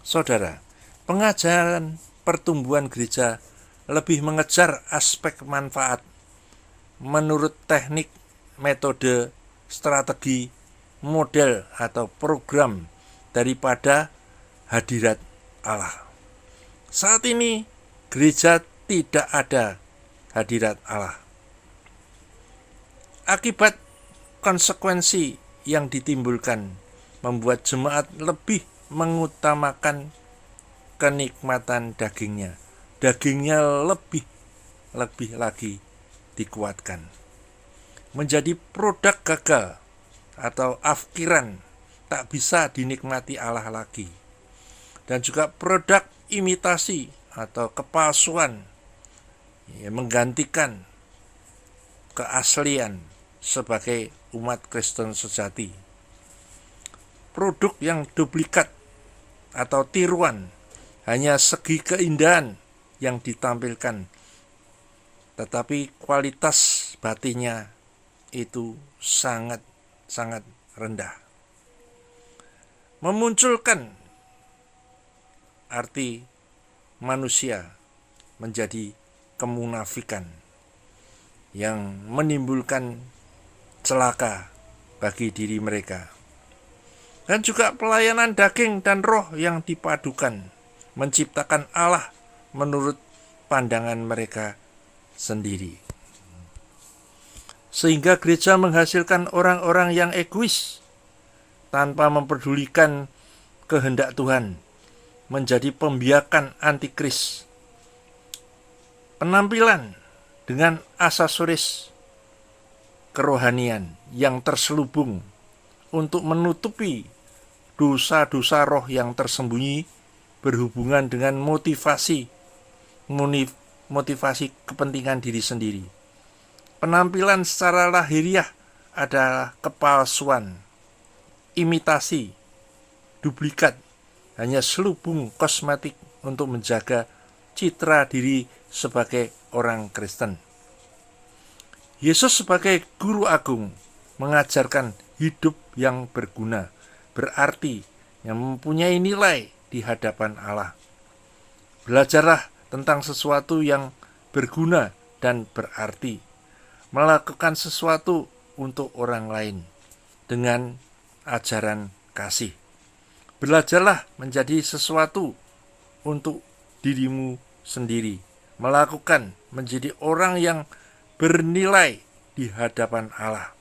Saudara, pengajaran pertumbuhan gereja lebih mengejar aspek manfaat menurut teknik, metode, strategi, model atau program daripada hadirat Allah. Saat ini gereja tidak ada hadirat Allah. Akibat konsekuensi yang ditimbulkan membuat jemaat lebih mengutamakan kenikmatan dagingnya. Dagingnya lebih lagi dikuatkan. Menjadi produk gagal atau afkiran tak bisa dinikmati Allah lagi. Dan juga produk imitasi atau kepalsuan menggantikan keaslian sebagai umat Kristen sejati. Produk yang duplikat atau tiruan, hanya segi keindahan yang ditampilkan, tetapi kualitas batinnya itu sangat rendah. Memunculkan arti manusia menjadi kemunafikan yang menimbulkan celaka bagi diri mereka. Dan juga pelayanan daging dan roh yang dipadukan menciptakan Allah menurut pandangan mereka sendiri. Sehingga gereja menghasilkan orang-orang yang egois tanpa memperdulikan kehendak Tuhan, menjadi pembiakan antikris. Penampilan dengan aksesoris kerohanian yang terselubung untuk menutupi dosa-dosa roh yang tersembunyi berhubungan dengan motivasi kepentingan diri sendiri. Penampilan secara lahiriah adalah kepalsuan, imitasi, duplikat, hanya selubung kosmetik untuk menjaga citra diri sebagai orang Kristen. Yesus sebagai guru agung mengajarkan hidup yang berguna, berarti, yang mempunyai nilai di hadapan Allah. Belajarlah tentang sesuatu yang berguna dan berarti, melakukan sesuatu untuk orang lain dengan ajaran kasih. Belajarlah menjadi sesuatu untuk dirimu sendiri, melakukan menjadi orang yang bernilai di hadapan Allah.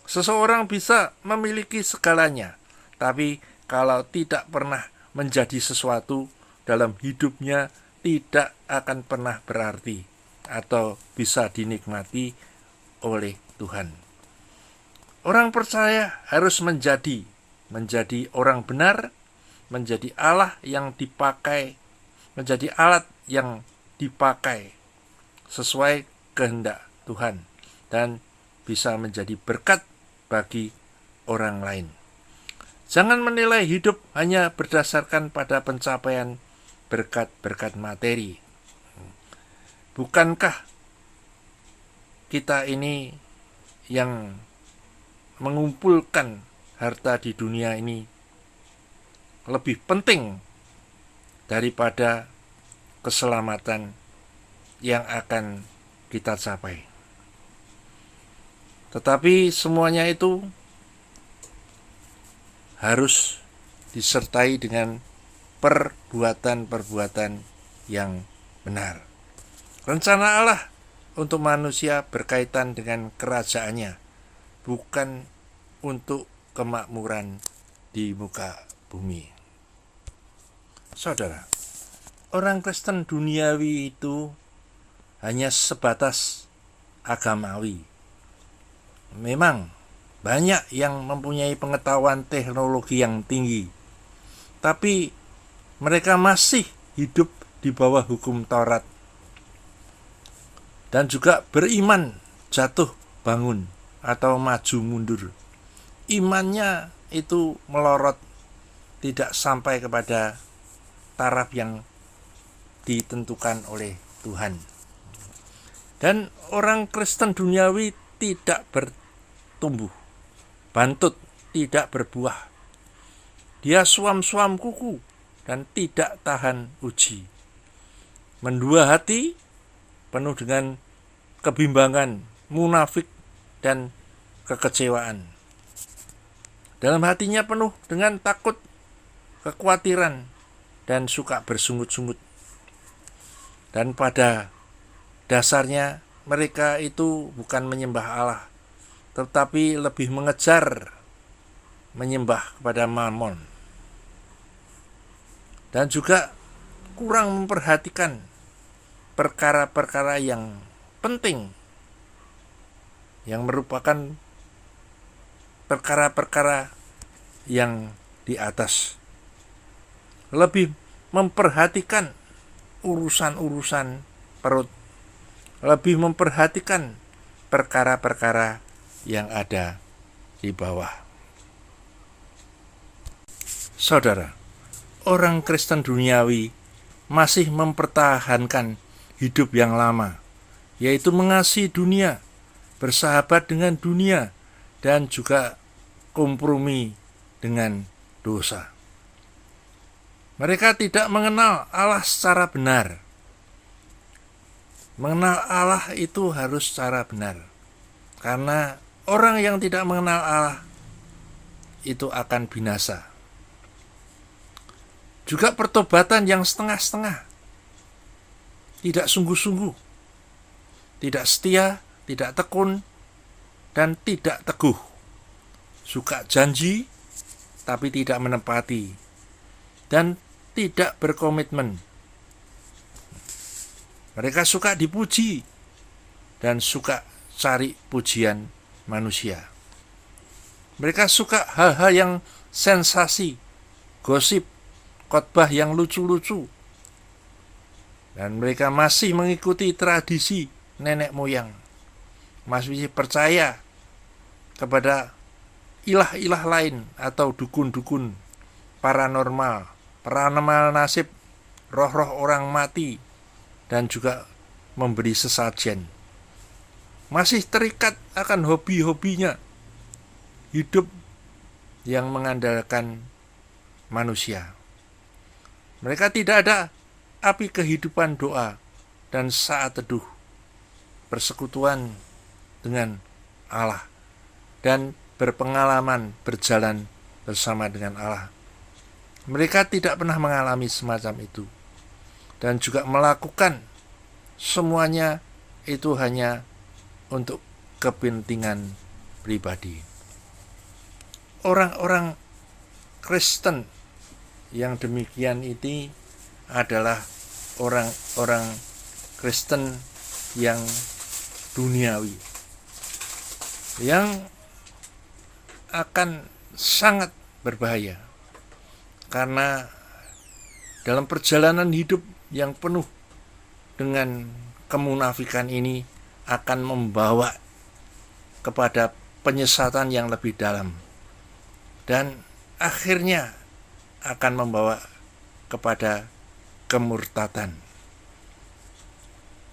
Seseorang bisa memiliki segalanya, tapi kalau tidak pernah menjadi sesuatu dalam hidupnya tidak akan pernah berarti atau bisa dinikmati oleh Tuhan. Orang percaya harus menjadi orang benar, menjadi Allah yang dipakai, menjadi alat yang dipakai sesuai kehendak Tuhan dan bisa menjadi berkat bagi orang lain. Jangan menilai hidup hanya berdasarkan pada pencapaian berkat-berkat materi. Bukankah kita ini yang mengumpulkan harta di dunia ini lebih penting daripada keselamatan yang akan kita capai? Tetapi semuanya itu harus disertai dengan perbuatan-perbuatan yang benar. Rencana Allah untuk manusia berkaitan dengan kerajaannya, bukan untuk kemakmuran di muka bumi. Saudara, orang Kristen duniawi itu hanya sebatas agamawi. Memang banyak yang mempunyai pengetahuan teknologi yang tinggi, tapi mereka masih hidup di bawah hukum Taurat dan juga beriman jatuh bangun atau maju mundur. Imannya itu melorot, tidak sampai kepada taraf yang ditentukan oleh Tuhan. Dan orang Kristen duniawi tidak bertumbuh, bantut, tidak berbuah. Dia suam-suam kuku dan tidak tahan uji. Mendua hati, penuh dengan kebimbangan, munafik, dan kekecewaan. Dalam hatinya penuh dengan takut, kekhawatiran, dan suka bersungut-sungut. Dan pada dasarnya mereka itu bukan menyembah Allah, tetapi lebih mengejar menyembah kepada Mammon. Dan juga kurang memperhatikan perkara-perkara yang penting, yang merupakan perkara-perkara yang di atas. Lebih memperhatikan urusan-urusan perut, lebih memperhatikan perkara-perkara yang ada di bawah. Saudara, orang Kristen duniawi masih mempertahankan hidup yang lama, yaitu mengasihi dunia, bersahabat dengan dunia, dan juga kompromi dengan dosa. Mereka tidak mengenal Allah secara benar. Mengenal Allah itu harus secara benar, karena orang yang tidak mengenal Allah itu akan binasa. Juga pertobatan yang setengah-setengah, tidak sungguh-sungguh, tidak setia, tidak tekun, dan tidak teguh. Suka janji, tapi tidak menepati, dan tidak berkomitmen. Mereka suka dipuji, dan suka cari pujian manusia. Mereka suka hal-hal yang sensasi, gosip, khotbah yang lucu-lucu. Dan mereka masih mengikuti tradisi nenek moyang. Masih percaya kepada ilah-ilah lain atau dukun-dukun, paranormal nasib, roh-roh orang mati, dan juga memberi sesajen. Masih terikat akan hobi-hobinya, hidup yang mengandalkan manusia. Mereka tidak ada api kehidupan doa dan saat teduh, persekutuan dengan Allah, dan berpengalaman berjalan bersama dengan Allah. Mereka tidak pernah mengalami semacam itu, dan juga melakukan semuanya itu hanya untuk kepentingan pribadi. Orang-orang Kristen yang demikian ini adalah orang-orang Kristen yang duniawi, yang akan sangat berbahaya, karena dalam perjalanan hidup yang penuh dengan kemunafikan ini akan membawa kepada penyesatan yang lebih dalam, dan akhirnya akan membawa kepada kemurtadan.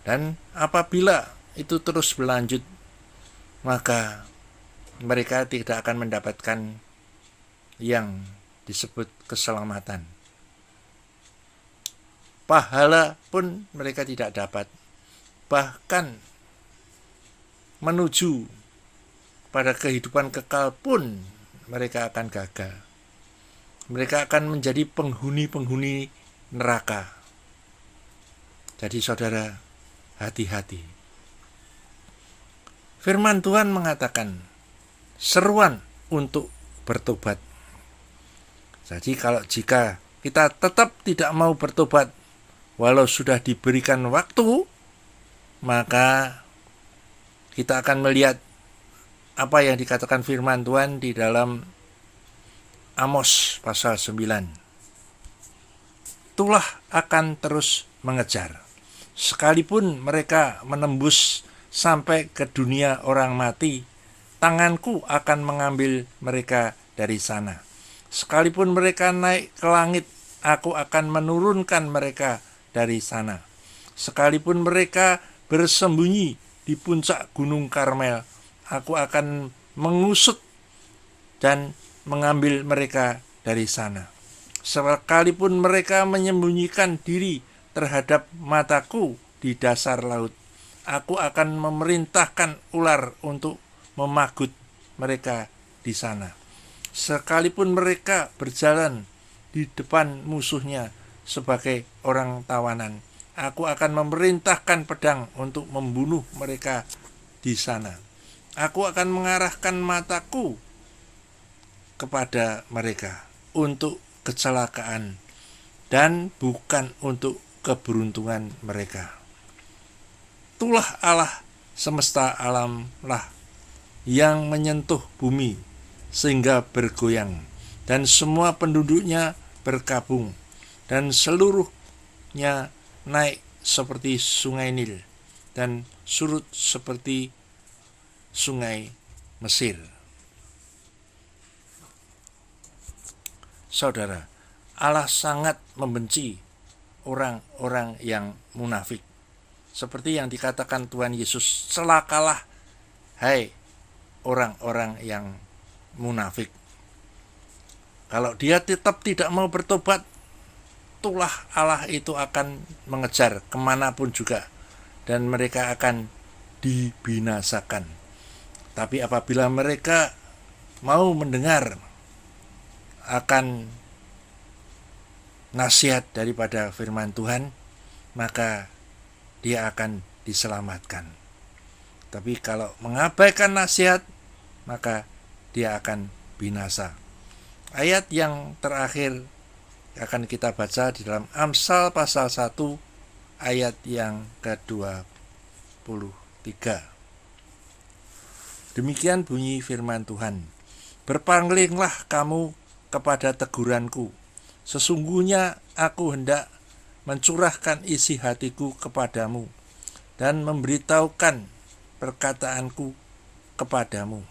Dan apabila itu terus berlanjut, maka mereka tidak akan mendapatkan yang disebut keselamatan. Pahala pun mereka tidak dapat. Bahkan menuju pada kehidupan kekal pun mereka akan gagal. Mereka akan menjadi penghuni-penghuni neraka. Jadi saudara, hati-hati. Firman Tuhan mengatakan seruan untuk bertobat. Jadi jika kita tetap tidak mau bertobat walau sudah diberikan waktu, maka kita akan melihat apa yang dikatakan firman Tuhan di dalam Amos pasal 9. Tulah akan terus mengejar, sekalipun mereka menembus sampai ke dunia orang mati, tanganku akan mengambil mereka dari sana. Sekalipun mereka naik ke langit, aku akan menurunkan mereka dari sana. Sekalipun mereka bersembunyi di puncak gunung Karmel, aku akan mengusut dan mengambil mereka dari sana. Sekalipun mereka menyembunyikan diri terhadap mataku di dasar laut, aku akan memerintahkan ular untuk memagut mereka di sana. Sekalipun mereka berjalan di depan musuhnya sebagai orang tawanan, aku akan memerintahkan pedang untuk membunuh mereka di sana. Aku akan mengarahkan mataku kepada mereka untuk kecelakaan dan bukan untuk keberuntungan mereka. Itulah Allah semesta alamlah yang menyentuh bumi sehingga bergoyang, dan semua penduduknya berkabung, dan seluruhnya naik seperti sungai Nil dan surut seperti sungai Mesir. Saudara, Allah sangat membenci orang-orang yang munafik. Seperti yang dikatakan Tuhan Yesus, celakalah hai orang-orang yang munafik. Kalau dia tetap tidak mau bertobat, tulah Allah itu akan mengejar kemanapun juga, dan mereka akan dibinasakan. Tapi apabila mereka mau mendengar akan nasihat daripada firman Tuhan, maka dia akan diselamatkan. Tapi kalau mengabaikan nasihat, maka dia akan binasa. Ayat yang terakhir akan kita baca di dalam Amsal pasal 1 ayat yang ke-23. Demikian bunyi firman Tuhan. Berpalinglah kamu kepada teguranku. Sesungguhnya aku hendak mencurahkan isi hatiku kepadamu dan memberitahukan perkataanku kepadamu.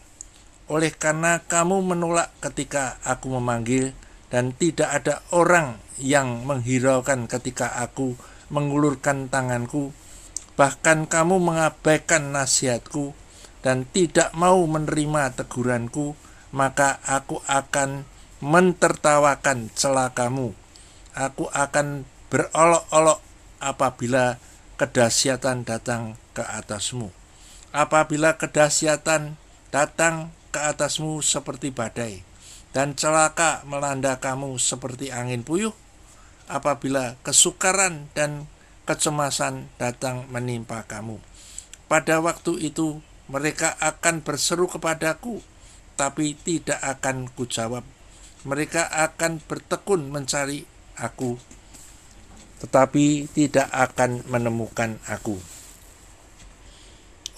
Oleh karena kamu menolak ketika aku memanggil, dan tidak ada orang yang menghiraukan ketika aku mengulurkan tanganku, bahkan kamu mengabaikan nasihatku dan tidak mau menerima teguranku, maka aku akan mentertawakan celakamu. Aku akan berolok-olok apabila kedahsyatan datang ke atasmu. Apabila kedahsyatan datang ke atasmu seperti badai, dan celaka melanda kamu seperti angin puyuh, apabila kesukaran dan kecemasan datang menimpa kamu. Pada waktu itu mereka akan berseru kepadaku, tapi tidak akan kujawab. Mereka akan bertekun mencari aku, tetapi tidak akan menemukan aku.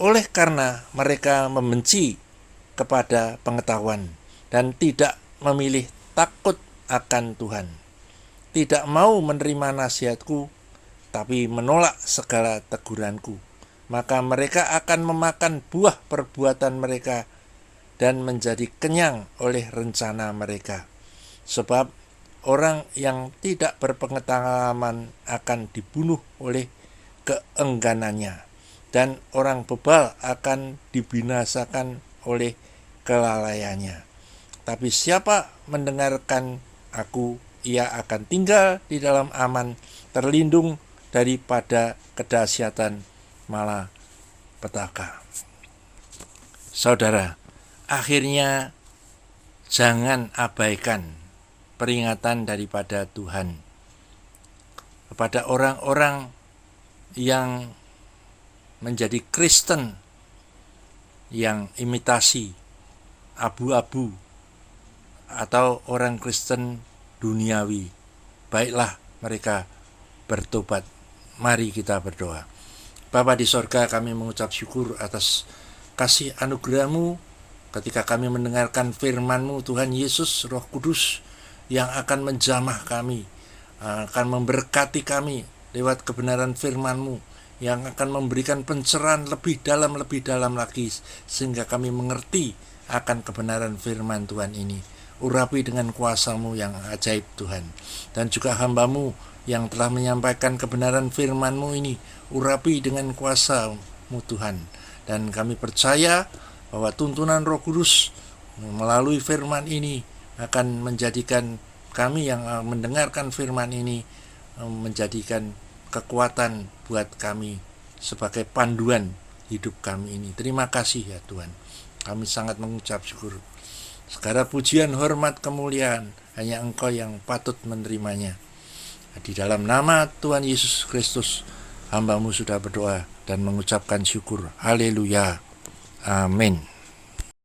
Oleh karena mereka membenci kepada pengetahuan dan tidak memilih takut akan Tuhan, tidak mau menerima nasihatku, tapi menolak segala teguranku, maka mereka akan memakan buah perbuatan mereka dan menjadi kenyang oleh rencana mereka. Sebab orang yang tidak berpengetahuan akan dibunuh oleh keengganannya, dan orang bebal akan dibinasakan oleh kelalaiannya. Tapi siapa mendengarkan aku, ia akan tinggal di dalam aman, terlindung daripada kedahsyatan malapetaka. Saudara, akhirnya jangan abaikan peringatan daripada Tuhan kepada orang-orang yang menjadi Kristen yang imitasi abu-abu atau orang Kristen duniawi. Baiklah mereka bertobat. Mari kita berdoa. Bapa di sorga, kami mengucap syukur atas kasih anugerah-Mu ketika kami mendengarkan firman-Mu, Tuhan Yesus, Roh Kudus yang akan menjamah kami, akan memberkati kami lewat kebenaran firman-Mu, yang akan memberikan pencerahan lebih dalam lagi, sehingga kami mengerti akan kebenaran firman Tuhan ini. Urapi dengan kuasa-Mu yang ajaib Tuhan, dan juga hamba-Mu yang telah menyampaikan kebenaran firman-Mu ini, urapi dengan kuasa-Mu Tuhan. Dan kami percaya bahwa tuntunan Roh Kudus melalui firman ini akan menjadikan kami yang mendengarkan firman ini menjadikan kekuatan buat kami sebagai panduan hidup kami ini. Terima kasih ya Tuhan. Kami sangat mengucap syukur. Segala pujian, hormat, kemuliaan hanya Engkau yang patut menerimanya. Di dalam nama Tuhan Yesus Kristus, hamba-Mu sudah berdoa dan mengucapkan syukur. Haleluya. Amin.